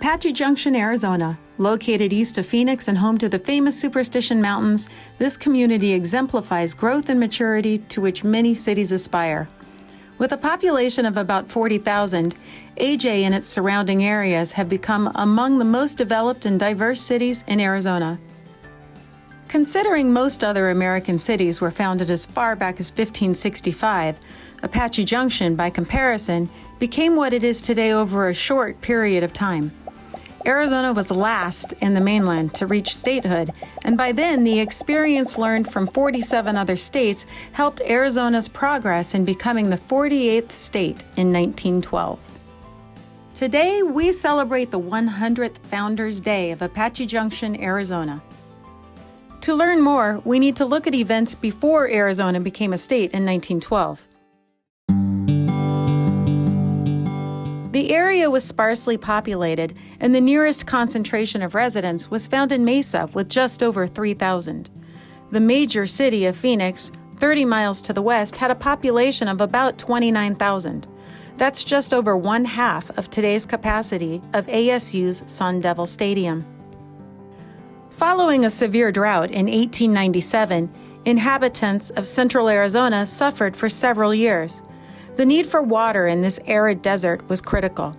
Apache Junction, Arizona, located east of Phoenix and home to the famous Superstition Mountains, this community exemplifies growth and maturity to which many cities aspire. With a population of about 40,000, AJ and its surrounding areas have become among the most developed and diverse cities in Arizona. Considering most other American cities were founded as far back as 1565, Apache Junction, by comparison, became what it is today over a short period of time. Arizona was last in the mainland to reach statehood, and by then the experience learned from 47 other states helped Arizona's progress in becoming the 48th state in 1912. Today, we celebrate the 100th Founders' Day of Apache Junction, Arizona. To learn more, we need to look at events before Arizona became a state in 1912. The area was sparsely populated, and the nearest concentration of residents was found in Mesa with just over 3,000. The major city of Phoenix, 30 miles to the west, had a population of about 29,000. That's just over one half of today's capacity of ASU's Sun Devil Stadium. Following a severe drought in 1897, inhabitants of central Arizona suffered for several years. The need for water in this arid desert was critical.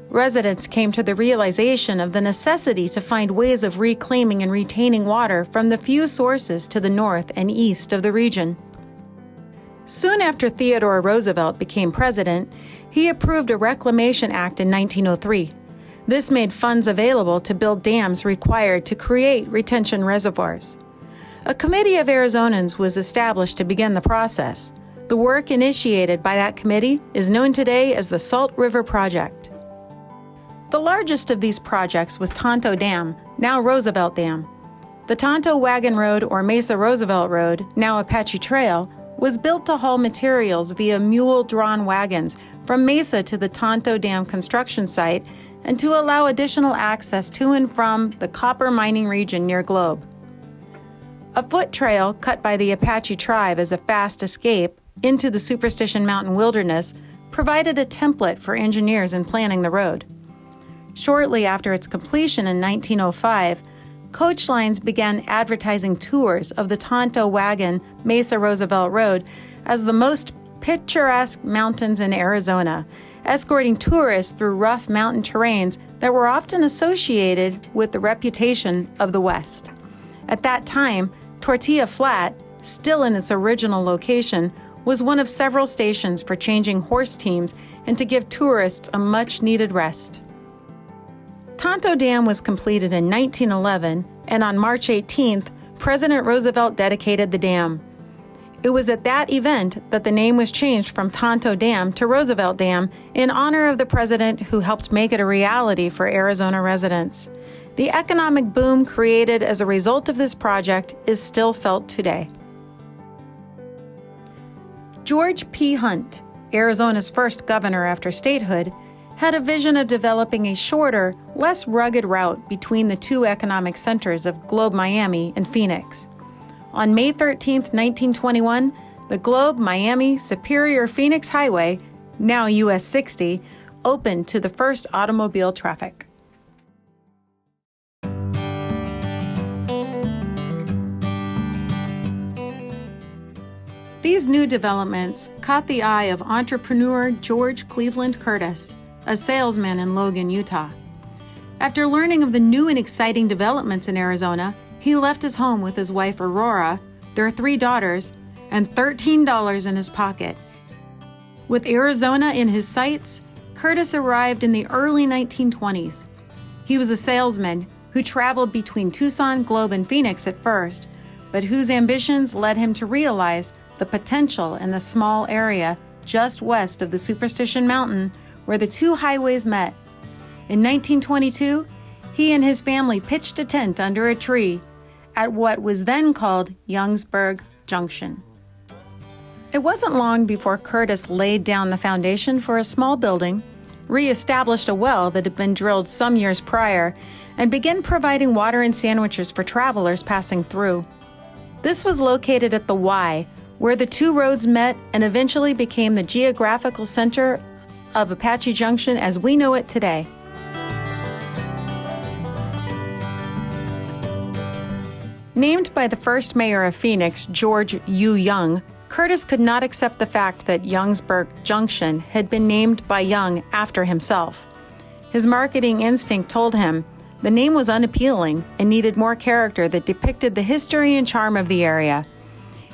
Residents came to the realization of the necessity to find ways of reclaiming and retaining water from the few sources to the north and east of the region. Soon after Theodore Roosevelt became president, he approved a Reclamation Act in 1903. This made funds available to build dams required to create retention reservoirs. A committee of Arizonans was established to begin the process. The work initiated by that committee is known today as the Salt River Project. The largest of these projects was Tonto Dam, now Roosevelt Dam. The Tonto Wagon Road, or Mesa Roosevelt Road, now Apache Trail, was built to haul materials via mule-drawn wagons from Mesa to the Tonto Dam construction site and to allow additional access to and from the copper mining region near Globe. A foot trail cut by the Apache tribe as a fast escape into the Superstition Mountain wilderness provided a template for engineers in planning the road. Shortly after its completion in 1905, coach lines began advertising tours of the Tonto Wagon Mesa Roosevelt Road as the most picturesque mountains in Arizona, escorting tourists through rough mountain terrains that were often associated with the reputation of the West. At that time, Tortilla Flat, still in its original location, was one of several stations for changing horse teams and to give tourists a much-needed rest. Tonto Dam was completed in 1911, and on March 18th, President Roosevelt dedicated the dam. It was at that event that the name was changed from Tonto Dam to Roosevelt Dam in honor of the president who helped make it a reality for Arizona residents. The economic boom created as a result of this project is still felt today. George P. Hunt, Arizona's first governor after statehood, had a vision of developing a shorter, less rugged route between the two economic centers of Globe, Miami, and Phoenix. On May 13, 1921, the Globe, Miami, Superior Phoenix Highway, now US 60, opened to the first automobile traffic. These new developments caught the eye of entrepreneur George Cleveland Curtis, a salesman in Logan, Utah. After learning of the new and exciting developments in Arizona, he left his home with his wife Aurora, their 3 daughters, and $13 in his pocket. With Arizona in his sights, Curtis arrived in the early 1920s. He was a salesman who traveled between Tucson, Globe, and Phoenix at first, but whose ambitions led him to realize the potential in the small area just west of the Superstition Mountain where the two highways met. In 1922, he and his family pitched a tent under a tree at what was then called Youngsburg Junction. It wasn't long before Curtis laid down the foundation for a small building, re-established a well that had been drilled some years prior, and began providing water and sandwiches for travelers passing through. This was located at the Y, where the two roads met and eventually became the geographical center of Apache Junction as we know it today. Named by the first mayor of Phoenix, George U. Young, Curtis could not accept the fact that Youngsburg Junction had been named by Young after himself. His marketing instinct told him the name was unappealing and needed more character that depicted the history and charm of the area.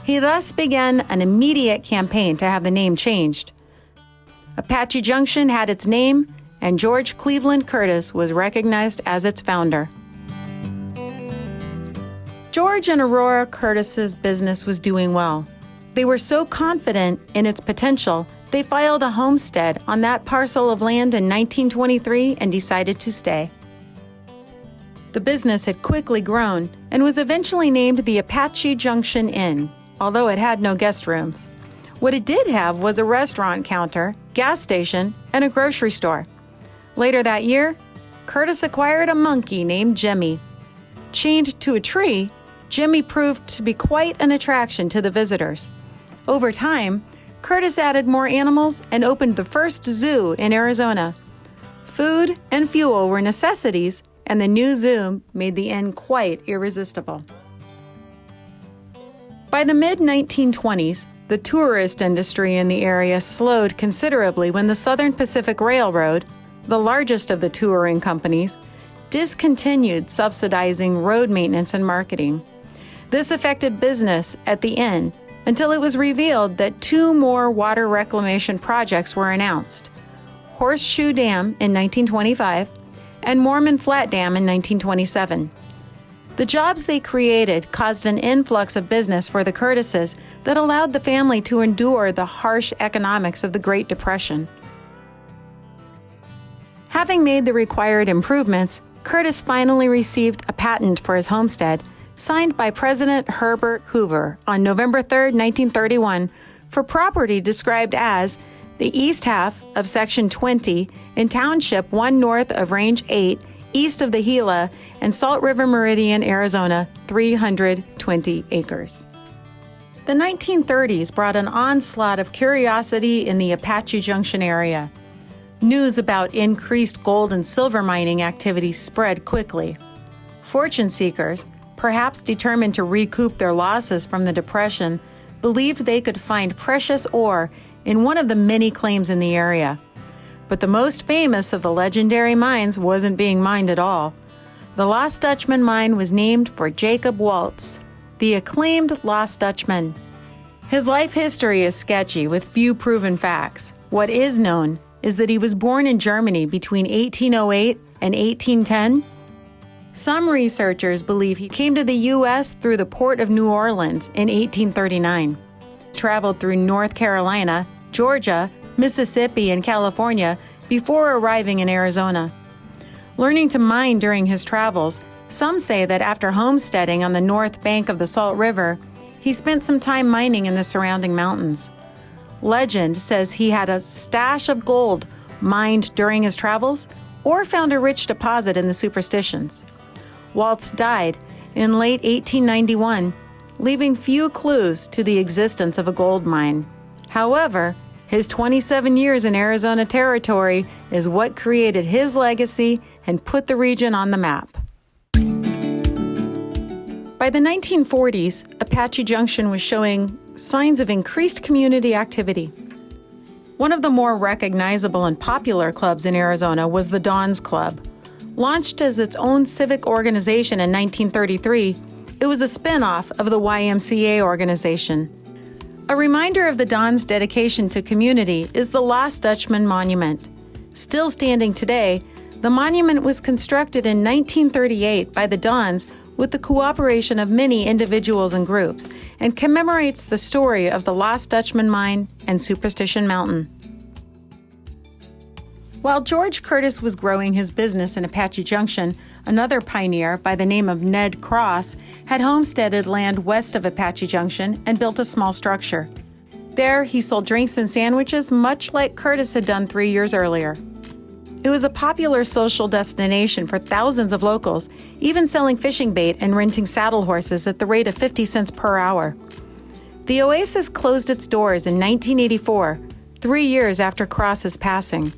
He thus began an immediate campaign to have the name changed. Apache Junction had its name, and George Cleveland Curtis was recognized as its founder. George and Aurora Curtis's business was doing well. They were so confident in its potential, they filed a homestead on that parcel of land in 1923 and decided to stay. The business had quickly grown and was eventually named the Apache Junction Inn, although it had no guest rooms. What it did have was a restaurant counter, gas station, and a grocery store. Later that year, Curtis acquired a monkey named Jimmy. Chained to a tree, Jimmy proved to be quite an attraction to the visitors. Over time, Curtis added more animals and opened the first zoo in Arizona. Food and fuel were necessities, and the new zoo made the inn quite irresistible. By the mid-1920s, the tourist industry in the area slowed considerably when the Southern Pacific Railroad, the largest of the touring companies, discontinued subsidizing road maintenance and marketing. This affected business at the inn until it was revealed that 2 more water reclamation projects were announced: Horseshoe Dam in 1925 and Mormon Flat Dam in 1927. The jobs they created caused an influx of business for the Curtises that allowed the family to endure the harsh economics of the Great Depression. Having made the required improvements, Curtis finally received a patent for his homestead, signed by President Herbert Hoover on November 3, 1931, for property described as the east half of Section 20 in Township 1 north of Range 8, east of the Gila and Salt River Meridian, Arizona, 320 acres. The 1930s brought an onslaught of curiosity in the Apache Junction area. News about increased gold and silver mining activity spread quickly. Fortune seekers, perhaps determined to recoup their losses from the Depression, believed they could find precious ore in one of the many claims in the area. But the most famous of the legendary mines wasn't being mined at all. The Lost Dutchman mine was named for Jacob Waltz, the acclaimed Lost Dutchman. His life history is sketchy with few proven facts. What is known is that he was born in Germany between 1808 and 1810. Some researchers believe he came to the U.S. through the port of New Orleans in 1839, traveled through North Carolina, Georgia, Mississippi, and California before arriving in Arizona. Learning to mine during his travels, some say that after homesteading on the north bank of the Salt River, he spent some time mining in the surrounding mountains. Legend says he had a stash of gold mined during his travels or found a rich deposit in the Superstitions. Waltz died in late 1891, leaving few clues to the existence of a gold mine. However, his 27 years in Arizona Territory is what created his legacy and put the region on the map. By the 1940s, Apache Junction was showing signs of increased community activity. One of the more recognizable and popular clubs in Arizona was the Dons Club. Launched as its own civic organization in 1933, it was a spin-off of the YMCA organization. A reminder of the Dons' dedication to community is the Lost Dutchman Monument. Still standing today, the monument was constructed in 1938 by the Dons with the cooperation of many individuals and groups, and commemorates the story of the Lost Dutchman Mine and Superstition Mountain. While George Curtis was growing his business in Apache Junction, another pioneer by the name of Ned Cross had homesteaded land west of Apache Junction and built a small structure. There, he sold drinks and sandwiches much like Curtis had done 3 years earlier. It was a popular social destination for thousands of locals, even selling fishing bait and renting saddle horses at the rate of 50 cents per hour. The Oasis closed its doors in 1984, 3 years after Cross's passing.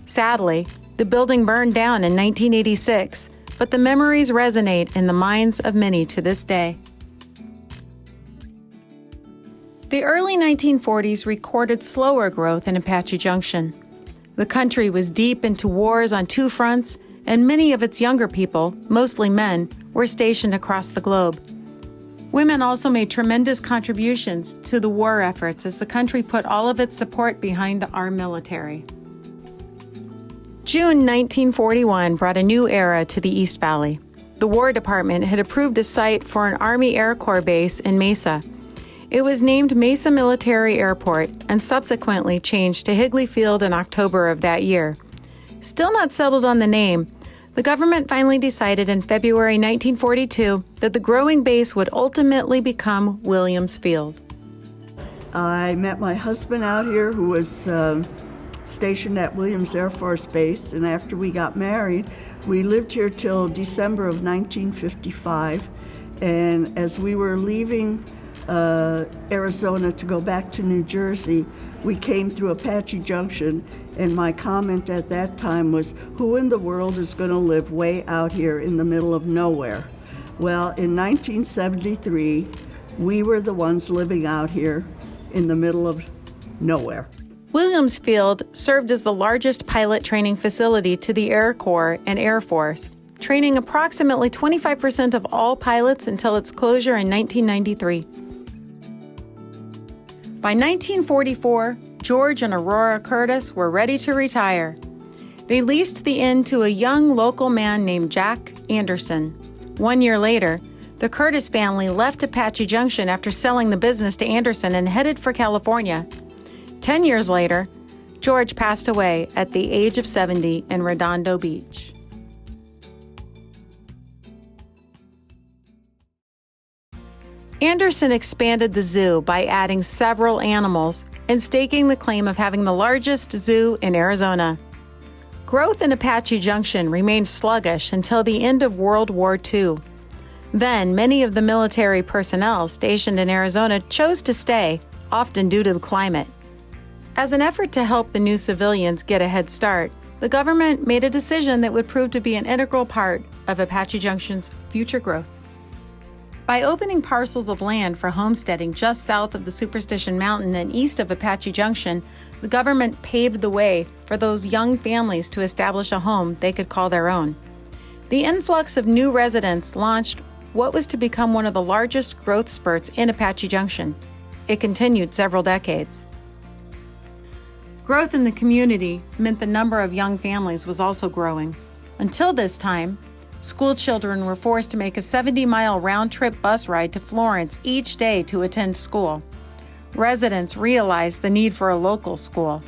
Sadly, the building burned down in 1986, but the memories resonate in the minds of many to this day. The early 1940s recorded slower growth in Apache Junction. The country was deep into wars on two fronts, and many of its younger people, mostly men, were stationed across the globe. Women also made tremendous contributions to the war efforts as the country put all of its support behind our military. June 1941 brought a new era to the East Valley. The War Department had approved a site for an Army Air Corps base in Mesa. It was named Mesa Military Airport and subsequently changed to Higley Field in October of that year. Still not settled on the name, the government finally decided in February 1942 that the growing base would ultimately become Williams Field. I met my husband out here who was stationed at Williams Air Force Base, and after we got married, we lived here till December of 1955. And as we were leaving Arizona to go back to New Jersey, we came through Apache Junction, and my comment at that time was, who in the world is going to live way out here in the middle of nowhere? Well, in 1973, we were the ones living out here in the middle of nowhere. Williams Field served as the largest pilot training facility to the Air Corps and Air Force, training approximately 25% of all pilots until its closure in 1993. By 1944, George and Aurora Curtis were ready to retire. They leased the inn to a young local man named Jack Anderson. 1 year later, the Curtis family left Apache Junction after selling the business to Anderson and headed for California. 10 years later, George passed away at the age of 70 in Redondo Beach. Anderson expanded the zoo by adding several animals and staking the claim of having the largest zoo in Arizona. Growth in Apache Junction remained sluggish until the end of World War II. Then, many of the military personnel stationed in Arizona chose to stay, often due to the climate. As an effort to help the new civilians get a head start, the government made a decision that would prove to be an integral part of Apache Junction's future growth. By opening parcels of land for homesteading just south of the Superstition Mountain and east of Apache Junction, the government paved the way for those young families to establish a home they could call their own. The influx of new residents launched what was to become one of the largest growth spurts in Apache Junction. It continued several decades. Growth in the community meant the number of young families was also growing. Until this time, school children were forced to make a 70-mile round-trip bus ride to Florence each day to attend school. Residents realized the need for a local school.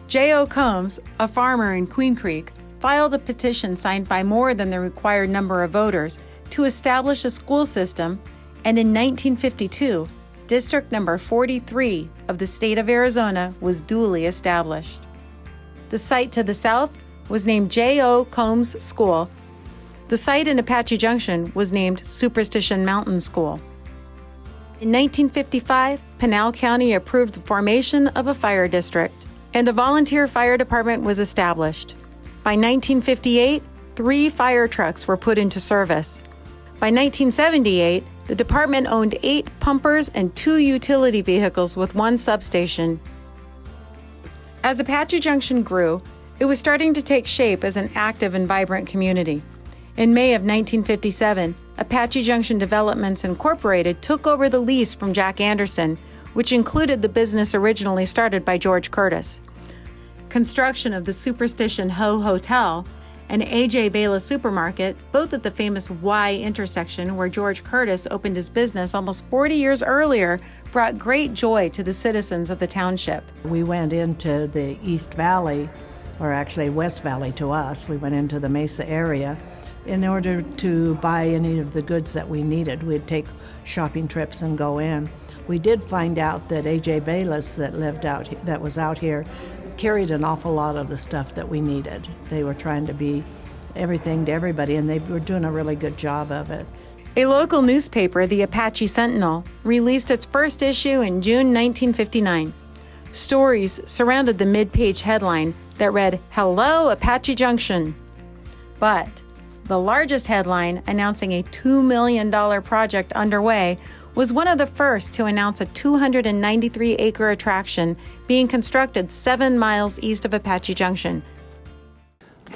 J.O. Combs, a farmer in Queen Creek, filed a petition signed by more than the required number of voters to establish a school system, and in 1952, District number 43 of the state of Arizona was duly established. The site to the south was named J.O. Combs School. The site in Apache Junction was named Superstition Mountain School. In 1955, Pinal County approved the formation of a fire district, and a volunteer fire department was established. By 1958, 3 fire trucks were put into service. By 1978, the department owned 8 pumpers and 2 utility vehicles with 1 substation. As Apache Junction grew, it was starting to take shape as an active and vibrant community. In May of 1957, Apache Junction Developments Incorporated took over the lease from Jack Anderson, which included the business originally started by George Curtis. Construction of the Superstition Ho Hotel and A.J. Bayless Supermarket, both at the famous Y intersection where George Curtis opened his business almost 40 years earlier, brought great joy to the citizens of the township. We went into the East Valley, or actually West Valley to us. We went into the Mesa area in order to buy any of the goods that we needed. We'd take shopping trips and go in. We did find out that A.J. Bayless that was out here carried an awful lot of the stuff that we needed. They were trying to be everything to everybody, and they were doing a really good job of it. A local newspaper, the Apache Sentinel, released its first issue in June 1959. Stories surrounded the mid-page headline that read, "Hello, Apache Junction." But The largest headline, announcing a $2 million project underway, was one of the first to announce a 293-acre attraction being constructed 7 miles east of Apache Junction.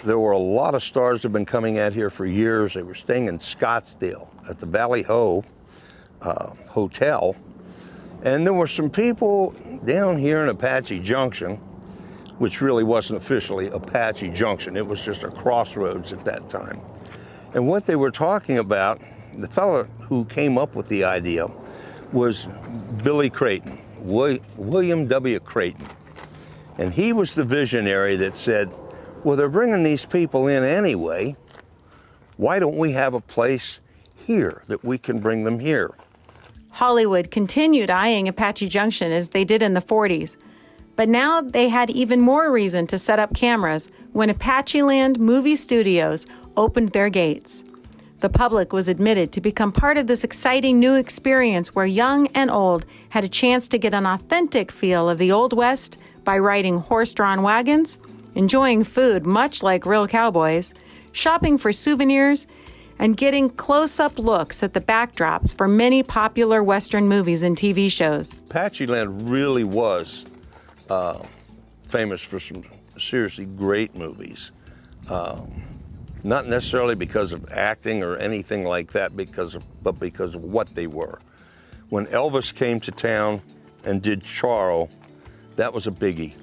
There were a lot of stars that have been coming out here for years. They were staying in Scottsdale at the Valley Ho Hotel. And there were some people down here in Apache Junction, which really wasn't officially Apache Junction. It was just a crossroads at that time. And what they were talking about, the fellow who came up with the idea was Billy Creighton, William W. Creighton. And he was the visionary that said, well, they're bringing these people in anyway. Why don't we have a place here that we can bring them here? Hollywood continued eyeing Apache Junction as they did in the 40s. But now they had even more reason to set up cameras when Apacheland Movie Studios opened their gates. The public was admitted to become part of this exciting new experience where young and old had a chance to get an authentic feel of the Old West by riding horse-drawn wagons, enjoying food much like real cowboys, shopping for souvenirs, and getting close-up looks at the backdrops for many popular Western movies and TV shows. Apacheland really was famous for some seriously great movies. Not necessarily because of acting or anything like that, but because of what they were. When Elvis came to town and did Charo, that was a biggie.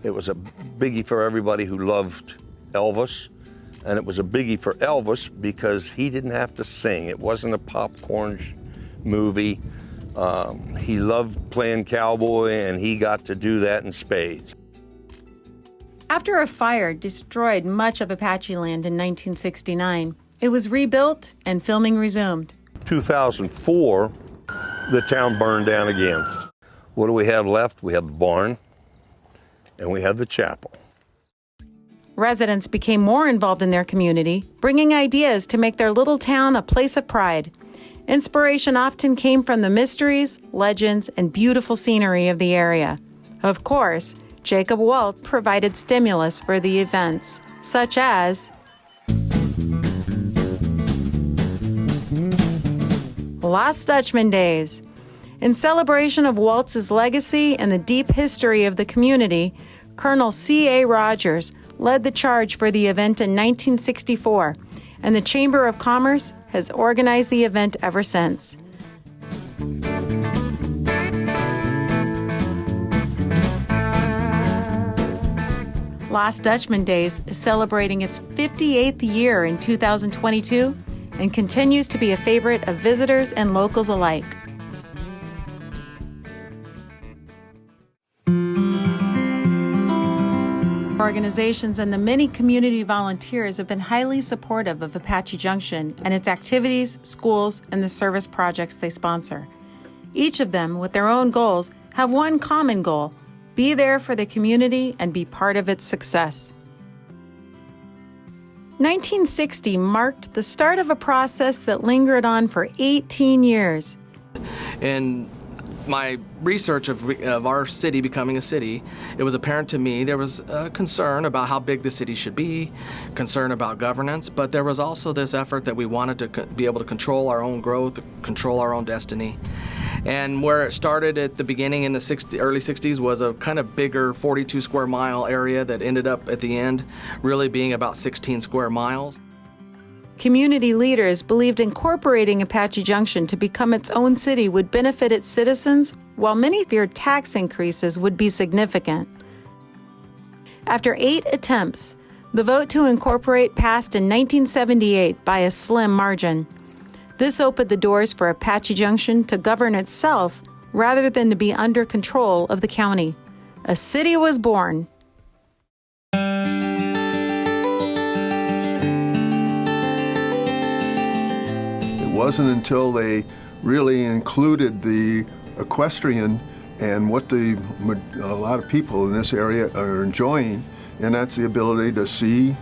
It was a biggie for everybody who loved Elvis, and it was a biggie for Elvis because he didn't have to sing. It wasn't a popcorn movie. He loved playing cowboy, and he got to do that in spades. After a fire destroyed much of Apacheland in 1969, it was rebuilt and filming resumed. 2004, the town burned down again. What do we have left? We have the barn, and we have the chapel. Residents became more involved in their community, bringing ideas to make their little town a place of pride. Inspiration often came from the mysteries, legends, and beautiful scenery of the area. Of course, Jacob Waltz provided stimulus for the events, such as Lost Dutchman Days. In celebration of Waltz's legacy and the deep history of the community, Colonel C.A. Rogers led the charge for the event in 1964, and the Chamber of Commerce has organized the event ever since. Lost Dutchman Days is celebrating its 58th year in 2022 and continues to be a favorite of visitors and locals alike. Organizations and the many community volunteers have been highly supportive of Apache Junction and its activities, schools, and the service projects they sponsor. Each of them, with their own goals, have one common goal: be there for the community and be part of its success. 1960 marked the start of a process that lingered on for 18 years. In my research of our city becoming a city, it was apparent to me there was a concern about how big the city should be, concern about governance, but there was also this effort that we wanted to be able to control our own growth, control our own destiny. And where it started at the beginning in the early 60s was a kind of bigger 42 square mile area that ended up at the end really being about 16 square miles. Community leaders believed incorporating Apache Junction to become its own city would benefit its citizens, while many feared tax increases would be significant. After 8 attempts, the vote to incorporate passed in 1978 by a slim margin. This opened the doors for Apache Junction to govern itself rather than to be under control of the county. A city was born. It wasn't until they really included the equestrian and what a lot of people in this area are enjoying, and that's the ability to see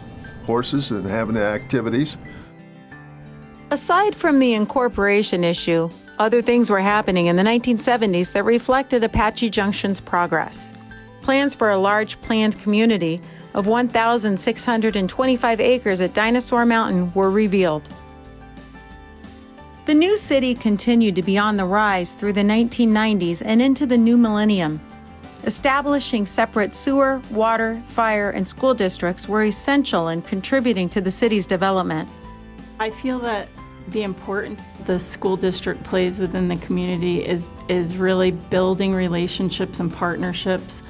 horses and having the activities. Aside from the incorporation issue, other things were happening in the 1970s that reflected Apache Junction's progress. Plans for a large planned community of 1,625 acres at Dinosaur Mountain were revealed. The new city continued to be on the rise through the 1990s and into the new millennium. Establishing separate sewer, water, fire, and school districts were essential in contributing to the city's development. I feel that the importance the school district plays within the community is really building relationships and partnerships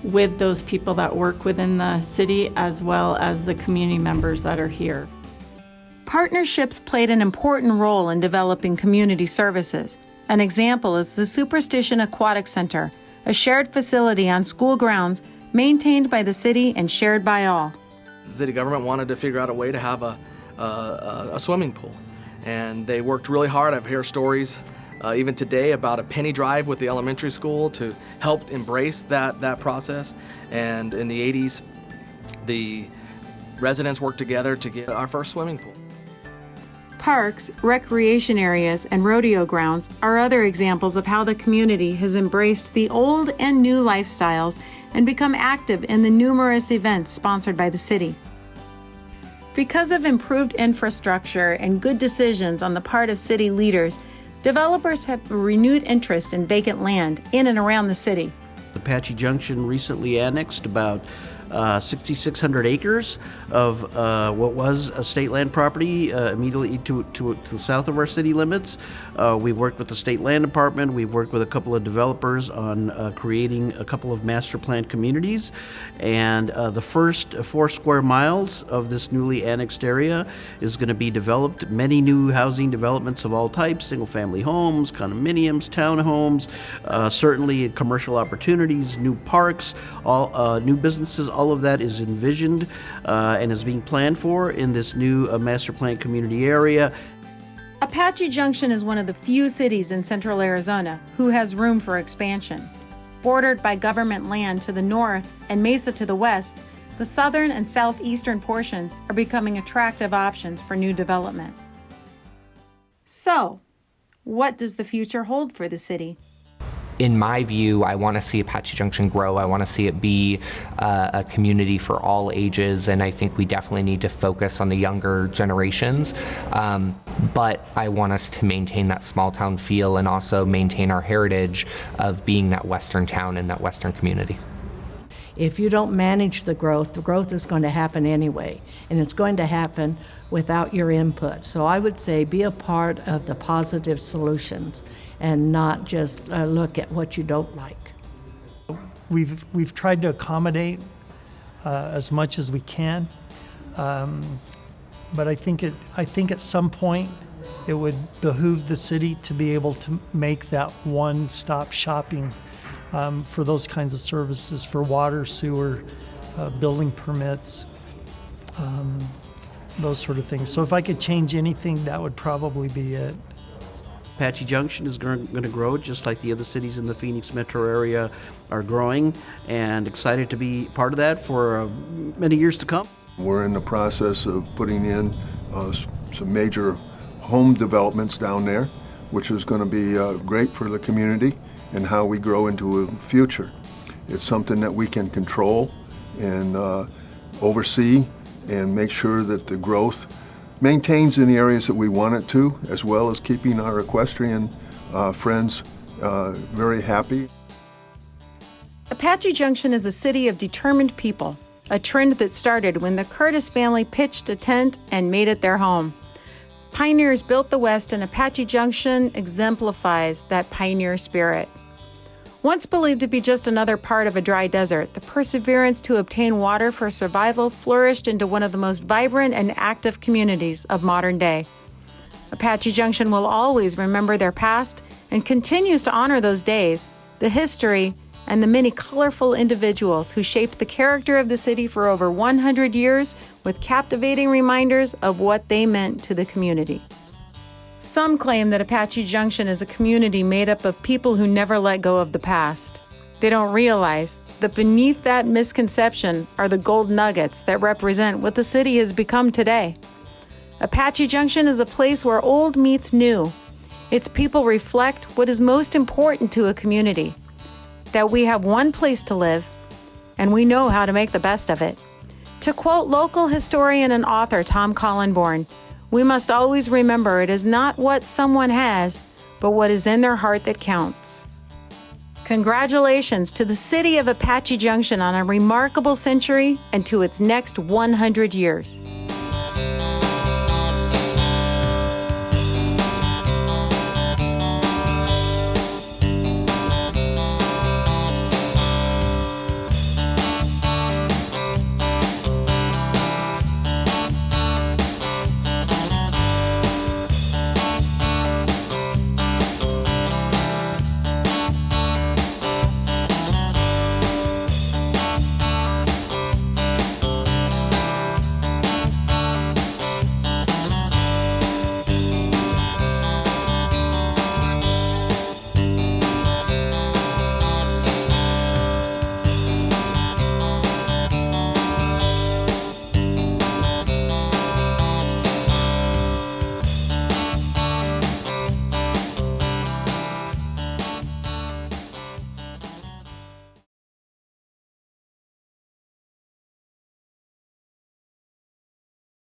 with those people that work within the city as well as the community members that are here. Partnerships played an important role in developing community services. An example is the Superstition Aquatic Center, a shared facility on school grounds maintained by the city and shared by all. The city government wanted to figure out a way to have a swimming pool, and they worked really hard. I've heard stories even today about a penny drive with the elementary school to help embrace that process. And in the 80s, the residents worked together to get our first swimming pool. Parks, recreation areas, and rodeo grounds are other examples of how the community has embraced the old and new lifestyles and become active in the numerous events sponsored by the city. Because of improved infrastructure and good decisions on the part of city leaders, developers have a renewed interest in vacant land in and around the city. Apache Junction recently annexed about 6,600 acres of what was a state land property immediately to the south of our city limits. We've worked with the state land department. We've worked with a couple of developers on creating a couple of master planned communities. And the first 4 square miles of this newly annexed area is going to be developed. Many new housing developments of all types, single family homes, condominiums, townhomes, certainly commercial opportunities, new parks, all new businesses. All of that is envisioned and is being planned for in this new master plan community area. Apache Junction is one of the few cities in central Arizona who has room for expansion. Bordered by government land to the north and Mesa to the west, the southern and southeastern portions are becoming attractive options for new development. So, what does the future hold for the city? In my view, I want to see Apache Junction grow. I want to see it be a community for all ages, and I think we definitely need to focus on the younger generations. But I want us to maintain that small town feel and also maintain our heritage of being that western town and that western community. If you don't manage the growth is going to happen anyway, and it's going to happen without your input. So I would say be a part of the positive solutions and not just look at what you don't like. We've tried to accommodate as much as we can, but I think at some point it would behoove the city to be able to make that one-stop shopping for those kinds of services, for water, sewer, building permits, those sort of things. So if I could change anything, that would probably be it. Apache Junction is going to grow just like the other cities in the Phoenix metro area are growing, and excited to be part of that for many years to come. We're in the process of putting in some major home developments down there, which is going to be great for the community and how we grow into a future. It's something that we can control and oversee and make sure that the growth maintains in the areas that we want it to, as well as keeping our equestrian friends very happy. Apache Junction is a city of determined people, a trend that started when the Curtis family pitched a tent and made it their home. Pioneers built the West, and Apache Junction exemplifies that pioneer spirit. Once believed to be just another part of a dry desert, the perseverance to obtain water for survival flourished into one of the most vibrant and active communities of modern day. Apache Junction will always remember their past and continues to honor those days, the history, and the many colorful individuals who shaped the character of the city for over 100 years with captivating reminders of what they meant to the community. Some claim that Apache Junction is a community made up of people who never let go of the past. They don't realize that beneath that misconception are the gold nuggets that represent what the city has become today. Apache Junction is a place where old meets new. Its people reflect what is most important to a community, that we have one place to live, and we know how to make the best of it. To quote local historian and author Tom Collenborn, we must always remember it is not what someone has, but what is in their heart that counts. Congratulations to the city of Apache Junction on a remarkable century and to its next 100 years.